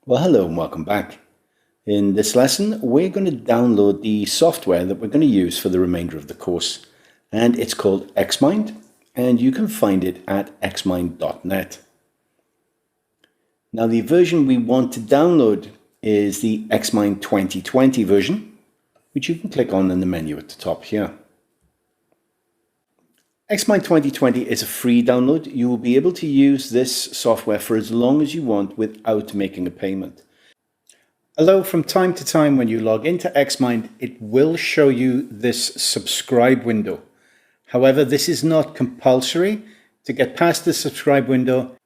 Well, hello and welcome back. In this lesson, we're going to download the software that we're going to use for the remainder of the course. And it's called Xmind, and you can find it at xmind.net. Now, the version we want to download is the Xmind 2020 version, which you can click on in the menu at the top here. Xmind 2020 is a free download. You will be able to use this software for as long as you want without making a payment. Although from time to time when you log into Xmind, it will show you this subscribe window. However, this is not compulsory. To get past the subscribe window,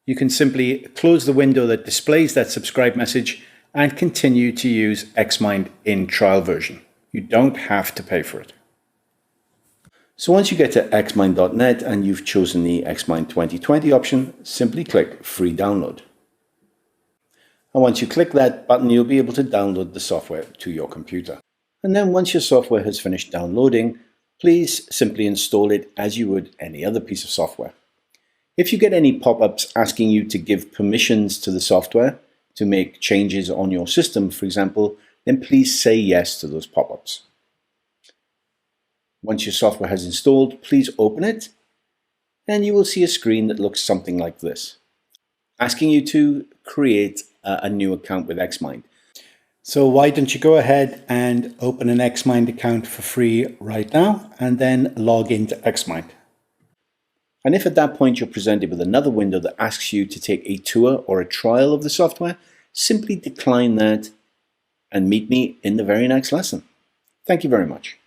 you can simply close the window that displays that subscribe message and continue to use Xmind in trial version. You don't have to pay for it. So once you get to xmind.net and you've chosen the Xmind 2020 option, simply click Free Download. And once you click that button, you'll be able to download the software to your computer. And then once your software has finished downloading, please simply install it as you would any other piece of software. If you get any pop-ups asking you to give permissions to the software to make changes on your system, for example, then please say yes to those pop-ups. Once your software has installed, please open it, and you will see a screen that looks something like this, asking you to create a new account with Xmind. So why don't you go ahead and open an Xmind account for free right now, and then log into Xmind. And if at that point you're presented with another window that asks you to take a tour or a trial of the software, simply decline that and meet me in the very next lesson. Thank you very much.